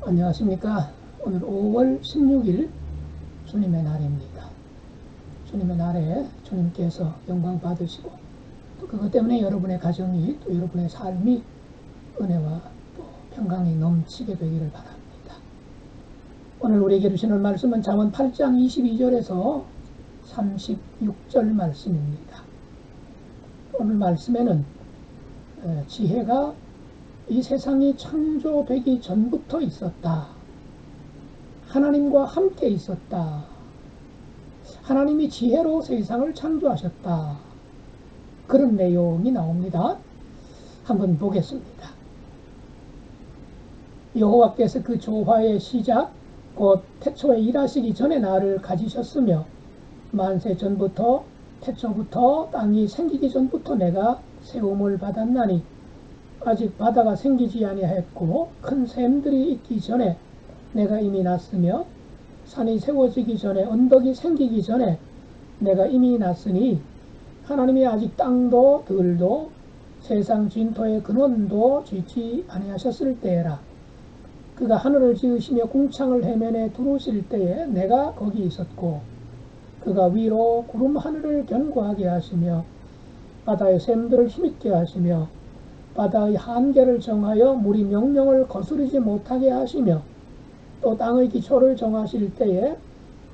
안녕하십니까. 오늘 5월 16일 주님의 날입니다. 주님의 날에 주님께서 영광 받으시고 또 그것 때문에 여러분의 가정이 또 여러분의 삶이 은혜와 또 평강이 넘치게 되기를 바랍니다. 오늘 우리에게 주시는 말씀은 잠언 8장 22절에서 36절 말씀입니다. 오늘 말씀에는 지혜가 이 세상이 창조되기 전부터 있었다. 하나님과 함께 있었다. 하나님이 지혜로 세상을 창조하셨다. 그런 내용이 나옵니다. 한번 보겠습니다. 여호와께서 그 조화의 시작 곧 태초에 일하시기 전에 나를 가지셨으며 만세 전부터 태초부터 땅이 생기기 전부터 내가 세움을 받았나니 아직 바다가 생기지 아니하였고 큰 샘들이 있기 전에 내가 이미 났으며 산이 세워지기 전에 언덕이 생기기 전에 내가 이미 났으니 하나님이 아직 땅도 들도 세상 진토의 근원도 짓지 아니하셨을 때에라. 그가 하늘을 지으시며 궁창을 해면에 두르실 때에 내가 거기 있었고 그가 위로 구름 하늘을 견고하게 하시며 바다의 샘들을 힘있게 하시며 바다의 한계를 정하여 물이 명령을 거스르지 못하게 하시며 또 땅의 기초를 정하실 때에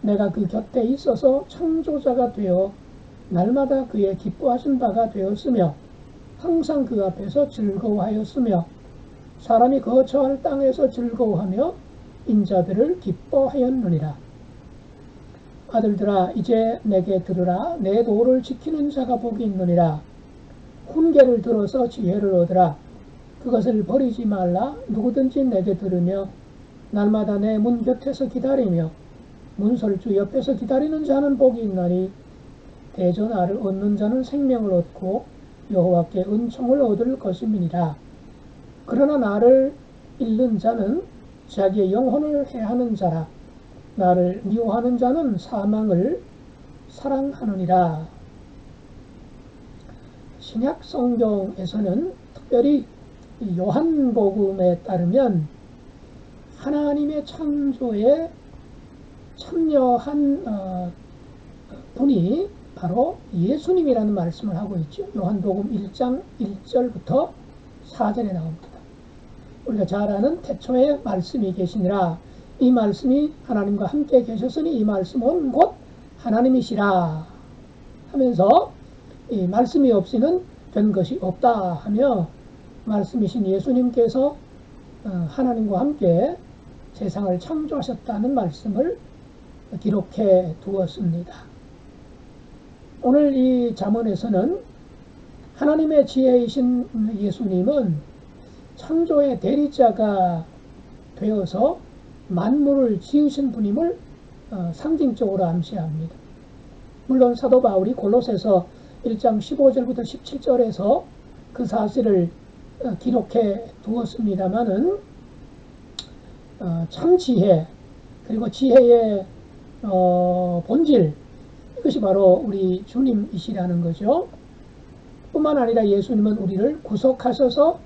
내가 그 곁에 있어서 창조자가 되어 날마다 그의 기뻐하신 바가 되었으며 항상 그 앞에서 즐거워하였으며 사람이 거처할 땅에서 즐거워하며 인자들을 기뻐하였느니라. 아들들아 이제 내게 들으라. 내 도를 지키는 자가 복이 있느니라. 훈계를 들어서 지혜를 얻으라. 그것을 버리지 말라. 누구든지 내게 들으며 날마다 내 문 곁에서 기다리며 문설주 옆에서 기다리는 자는 복이 있나니 대전하를 얻는 자는 생명을 얻고 여호와께 은총을 얻을 것임이니라. 그러나 나를 잃는 자는 자기의 영혼을 해하는 자라. 나를 미워하는 자는 사망을 사랑하느니라. 신약 성경에서는 특별히 요한복음에 따르면 하나님의 창조에 참여한 분이 바로 예수님이라는 말씀을 하고 있죠. 요한복음 1장 1절부터 4절에 나옵니다. 우리가 잘 아는 태초에 말씀이 계시니라. 이 말씀이 하나님과 함께 계셨으니 이 말씀은 곧 하나님이시라 하면서 이 말씀이 없이는 된 것이 없다 하며 말씀이신 예수님께서 하나님과 함께 세상을 창조하셨다는 말씀을 기록해 두었습니다. 오늘 이 잠언에서는 하나님의 지혜이신 예수님은 창조의 대리자가 되어서 만물을 지으신 분임을 상징적으로 암시합니다. 물론 사도 바울이 골로새서 1장 15절부터 17절에서 그 사실을 기록해 두었습니다마는 참 지혜 그리고 지혜의 본질 이것이 바로 우리 주님이시라는 거죠. 뿐만 아니라 예수님은 우리를 구속하셔서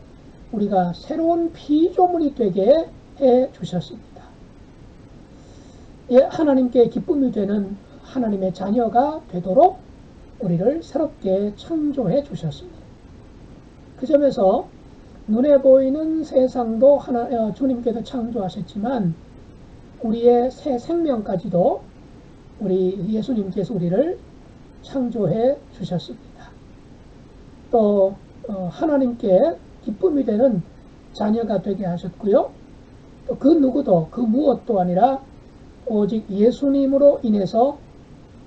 우리가 새로운 피조물이 되게 해 주셨습니다. 하나님께 기쁨이 되는 하나님의 자녀가 되도록 우리를 새롭게 창조해 주셨습니다. 그 점에서 눈에 보이는 세상도 주님께서 창조하셨지만 우리의 새 생명까지도 우리 예수님께서 우리를 창조해 주셨습니다. 또 하나님께 기쁨이 되는 자녀가 되게 하셨고요. 또 그 누구도 그 무엇도 아니라 오직 예수님으로 인해서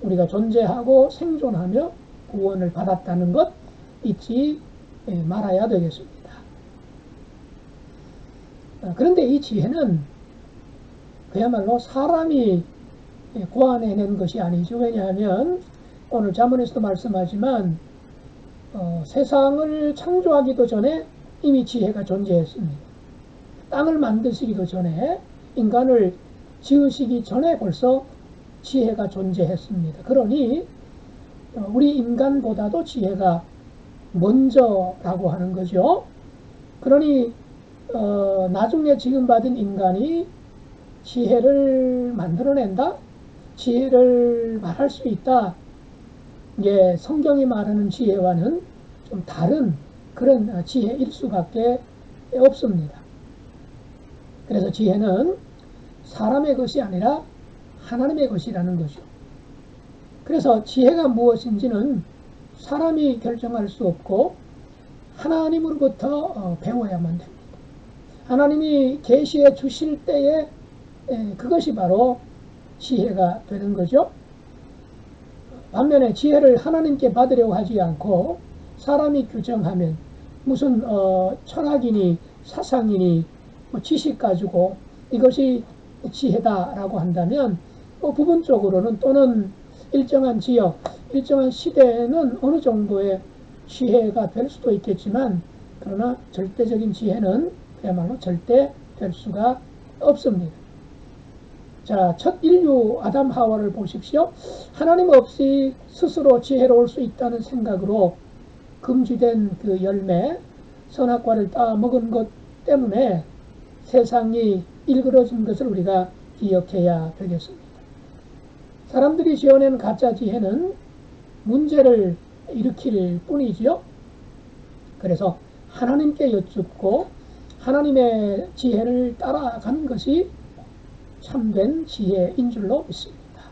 우리가 존재하고 생존하며 구원을 받았다는 것 잊지 말아야 되겠습니다. 그런데 이 지혜는 그야말로 사람이 고안해낸 것이 아니죠. 왜냐하면 오늘 잠언에서도 말씀하지만 세상을 창조하기도 전에 이미 지혜가 존재했습니다. 땅을 만드시기도 전에 인간을 지으시기 전에 벌써 지혜가 존재했습니다. 그러니 우리 인간보다도 지혜가 먼저라고 하는 거죠. 그러니 나중에 지음받은 인간이 지혜를 만들어낸다? 지혜를 말할 수 있다? 이게 성경이 말하는 지혜와는 좀 다른 그런 지혜일 수밖에 없습니다. 그래서 지혜는 사람의 것이 아니라 하나님의 것이라는 거죠. 그래서 지혜가 무엇인지는 사람이 결정할 수 없고 하나님으로부터 배워야만 됩니다. 하나님이 계시해 주실 때에 그것이 바로 지혜가 되는 거죠. 반면에 지혜를 하나님께 받으려고 하지 않고 사람이 규정하면 무슨 철학이니 사상이니 지식 가지고 이것이 지혜다라고 한다면 부분적으로는 또는 일정한 지역, 일정한 시대에는 어느 정도의 지혜가 될 수도 있겠지만 그러나 절대적인 지혜는 그야말로 절대 될 수가 없습니다. 자, 첫 인류 아담 하와를 보십시오. 하나님 없이 스스로 지혜로울 수 있다는 생각으로 금지된 그 열매, 선악과를 따 먹은 것 때문에 세상이 일그러진 것을 우리가 기억해야 되겠습니다. 사람들이 지어낸 가짜 지혜는 문제를 일으킬 뿐이지요. 그래서 하나님께 여쭙고 하나님의 지혜를 따라가는 것이 참된 지혜인 줄로 믿습니다.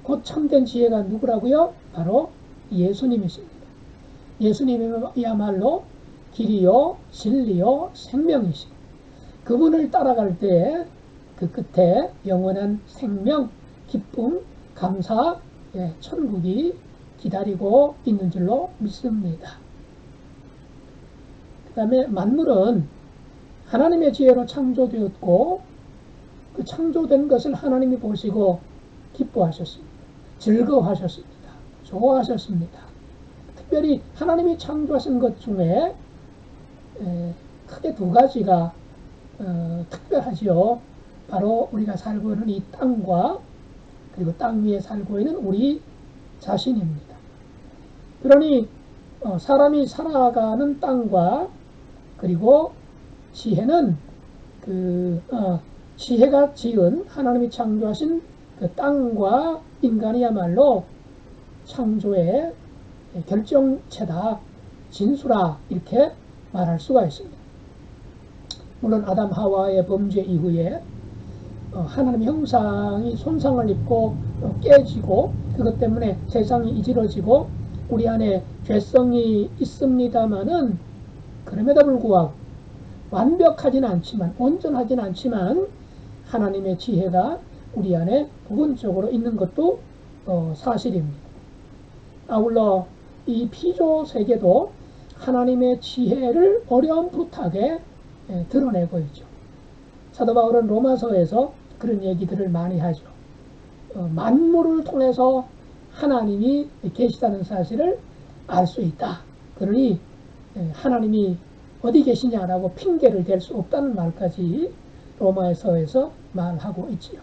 곧 참된 지혜가 누구라고요? 바로 예수님이십니다. 예수님이야말로 길이요 진리요 생명이십니다. 그분을 따라갈 때에 그 끝에 영원한 생명, 기쁨, 감사, 천국이 기다리고 있는 줄로 믿습니다. 그 다음에 만물은 하나님의 지혜로 창조되었고 그 창조된 것을 하나님이 보시고 기뻐하셨습니다. 즐거워하셨습니다. 좋아하셨습니다. 특별히 하나님이 창조하신 것 중에 크게 두 가지가 특별하지요. 바로 우리가 살고 있는 이 땅과 그리고 땅 위에 살고 있는 우리 자신입니다. 그러니 사람이 살아가는 땅과 그리고 지혜는 지혜가 지은 하나님이 창조하신 그 땅과 인간이야말로 창조의 결정체다, 진수라 이렇게 말할 수가 있습니다. 물론 아담 하와의 범죄 이후에 하나님의 형상이 손상을 입고 깨지고 그것 때문에 세상이 이지러지고 우리 안에 죄성이 있습니다마는 그럼에도 불구하고 완벽하진 않지만 온전하진 않지만 하나님의 지혜가 우리 안에 부분적으로 있는 것도 사실입니다. 아울러 이 피조 세계도 하나님의 지혜를 어렴풋하게 드러내고 있죠. 사도 바울은 로마서에서 그런 얘기들을 많이 하죠. 만물을 통해서 하나님이 계시다는 사실을 알 수 있다. 그러니 하나님이 어디 계시냐라고 핑계를 댈 수 없다는 말까지 로마서에서 말하고 있지요.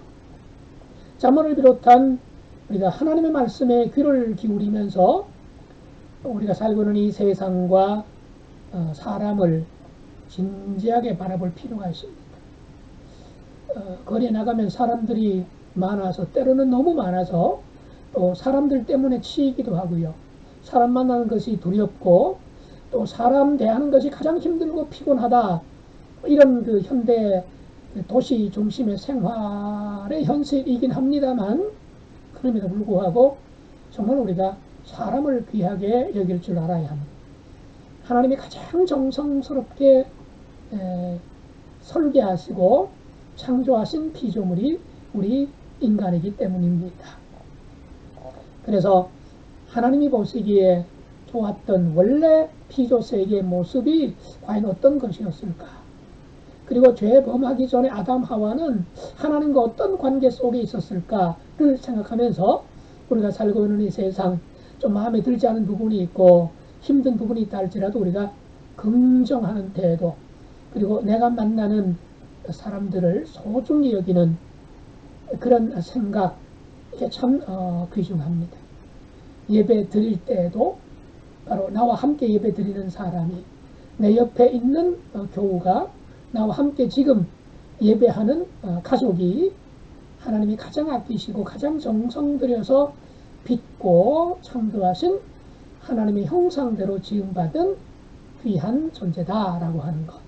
잠언을 비롯한 우리가 하나님의 말씀에 귀를 기울이면서 우리가 살고 있는 이 세상과 사람을 진지하게 바라볼 필요가 있습니다. 거리에 나가면 사람들이 많아서 때로는 너무 많아서 또 사람들 때문에 치이기도 하고요. 사람 만나는 것이 두렵고 또 사람 대하는 것이 가장 힘들고 피곤하다. 이런 그 현대 도시 중심의 생활의 현실이긴 합니다만 그럼에도 불구하고 정말 우리가 사람을 귀하게 여길 줄 알아야 합니다. 하나님이 가장 정성스럽게 설계하시고 창조하신 피조물이 우리 인간이기 때문입니다. 그래서 하나님이 보시기에 좋았던 원래 피조세계의 모습이 과연 어떤 것이었을까? 그리고 죄 범하기 전에 아담 하와는 하나님과 어떤 관계 속에 있었을까를 생각하면서 우리가 살고 있는 이 세상 좀 마음에 들지 않은 부분이 있고 힘든 부분이 있다 할지라도 우리가 긍정하는 태도 그리고 내가 만나는 사람들을 소중히 여기는 그런 생각 이게 참 귀중합니다. 예배 드릴 때에도 바로 나와 함께 예배 드리는 사람이 내 옆에 있는 교우가 나와 함께 지금 예배하는 가족이 하나님이 가장 아끼시고 가장 정성 들여서 빚고 창조하신 하나님의 형상대로 지음받은 귀한 존재다라고 하는 것.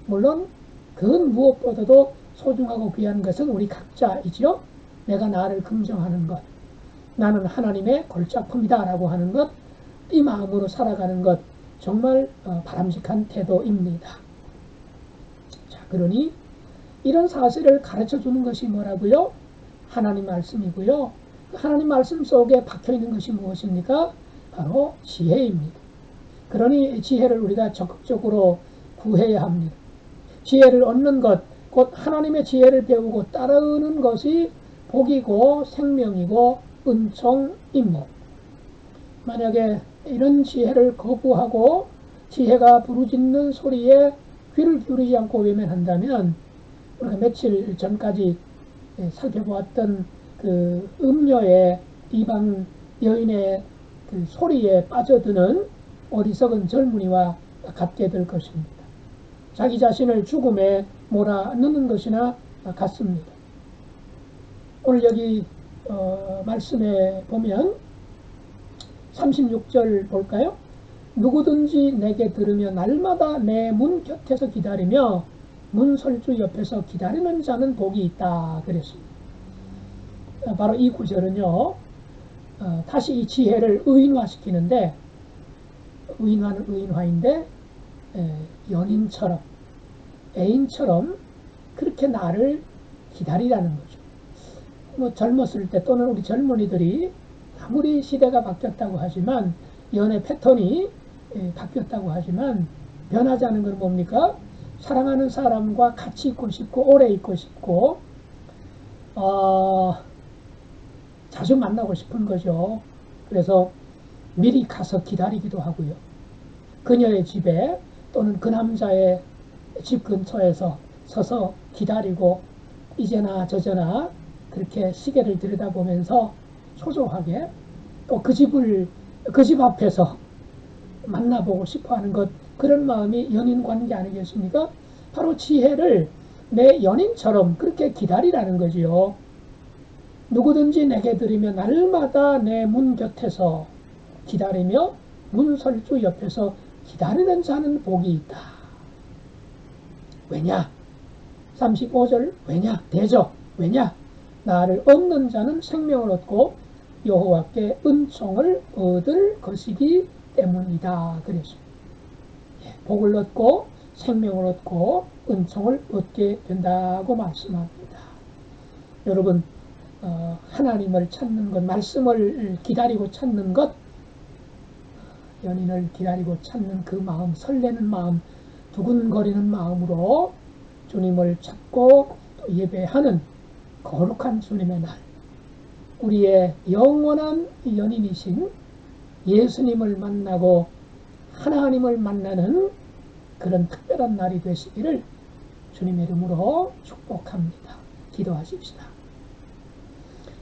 물론 그 무엇보다도 소중하고 귀한 것은 우리 각자이지요. 내가 나를 긍정하는 것, 나는 하나님의 골짜품이다 라고 하는 것, 이 마음으로 살아가는 것, 정말 바람직한 태도입니다. 자, 그러니 이런 사실을 가르쳐 주는 것이 뭐라고요? 하나님 말씀이고요. 하나님 말씀 속에 박혀 있는 것이 무엇입니까? 바로 지혜입니다. 그러니 지혜를 우리가 적극적으로 구해야 합니다. 지혜를 얻는 것, 곧 하나님의 지혜를 배우고 따르는 것이 복이고 생명이고 은총입니다. 만약에 이런 지혜를 거부하고 지혜가 부르짖는 소리에 귀를 기울이지 않고 외면한다면, 우리가 며칠 전까지 살펴보았던 그 음녀의 이방 여인의 그 소리에 빠져드는 어리석은 젊은이와 같게 될 것입니다. 자기 자신을 죽음에 몰아넣는 것이나 같습니다. 오늘 여기 말씀에 보면 36절 볼까요? 누구든지 내게 들으며 날마다 내 문 곁에서 기다리며 문설주 옆에서 기다리는 자는 복이 있다 그랬습니다. 바로 이 구절은요, 다시 이 지혜를 의인화시키는데, 의인화는 의인화인데 연인처럼, 애인처럼 그렇게 나를 기다리라는 거죠. 뭐 젊었을 때 또는 우리 젊은이들이 아무리 시대가 바뀌었다고 하지만, 연애 패턴이 바뀌었다고 하지만 변하지 않은 건 뭡니까? 사랑하는 사람과 같이 있고 싶고 오래 있고 싶고 자주 만나고 싶은 거죠. 그래서 미리 가서 기다리기도 하고요. 그녀의 집에 또는 그 남자의 집 근처에서 서서 기다리고 이제나 저제나 그렇게 시계를 들여다보면서 초조하게 또 그 집 앞에서 만나보고 싶어하는 것, 그런 마음이 연인 관계 아니겠습니까? 바로 지혜를 내 연인처럼 그렇게 기다리라는 거지요. 누구든지 내게 들으며 날마다 내 문 곁에서 기다리며 문설주 옆에서 기다리는 자는 복이 있다. 왜냐? 35절 왜냐? 대저 왜냐? 나를 얻는 자는 생명을 얻고 여호와께 은총을 얻을 것이기 때문이다 그랬습니다. 복을 얻고 생명을 얻고 은총을 얻게 된다고 말씀합니다. 여러분, 하나님을 찾는 것, 말씀을 기다리고 찾는 것, 연인을 기다리고 찾는 그 마음, 설레는 마음, 두근거리는 마음으로 주님을 찾고 또 예배하는 거룩한 주님의 날, 우리의 영원한 연인이신 예수님을 만나고 하나님을 만나는 그런 특별한 날이 되시기를 주님의 이름으로 축복합니다. 기도하십시다.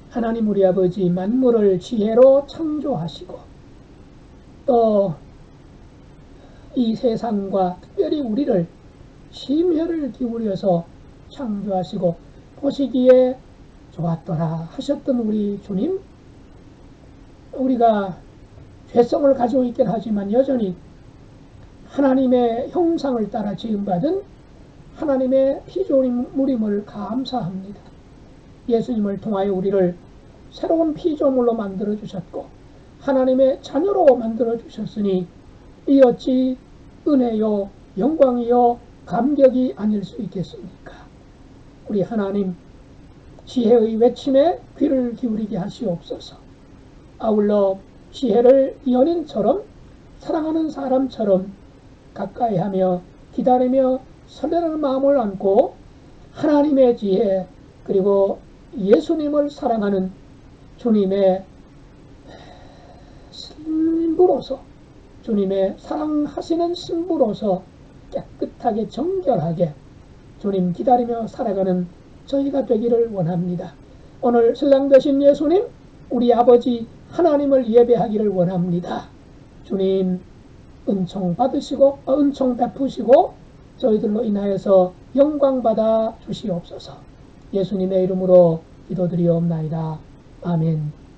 하나님 우리 아버지, 만물을 지혜로 창조하시고 또 이 세상과 특별히 우리를 심혈을 기울여서 창조하시고 보시기에 좋았더라 하셨던 우리 주님, 우리가 죄성을 가지고 있긴 하지만 여전히 하나님의 형상을 따라 지음받은 하나님의 피조물임을 감사합니다. 예수님을 통하여 우리를 새로운 피조물로 만들어 주셨고 하나님의 자녀로 만들어 주셨으니 이 어찌 은혜요 영광이요 감격이 아닐 수 있겠습니까? 우리 하나님, 지혜의 외침에 귀를 기울이게 하시옵소서. 아울러 지혜를 연인처럼, 사랑하는 사람처럼 가까이하며 기다리며 설레는 마음을 안고 하나님의 지혜 그리고 예수님을 사랑하는 주님의 신부로서, 주님의 사랑하시는 신부로서 깨끗하게 정결하게 주님 기다리며 살아가는 저희가 되기를 원합니다. 오늘 신랑 되신 예수님, 우리 아버지 하나님을 예배하기를 원합니다. 주님 은총 받으시고 은총 베푸시고 저희들로 인하여서 영광받아 주시옵소서. 예수님의 이름으로 기도드리옵나이다. 아멘.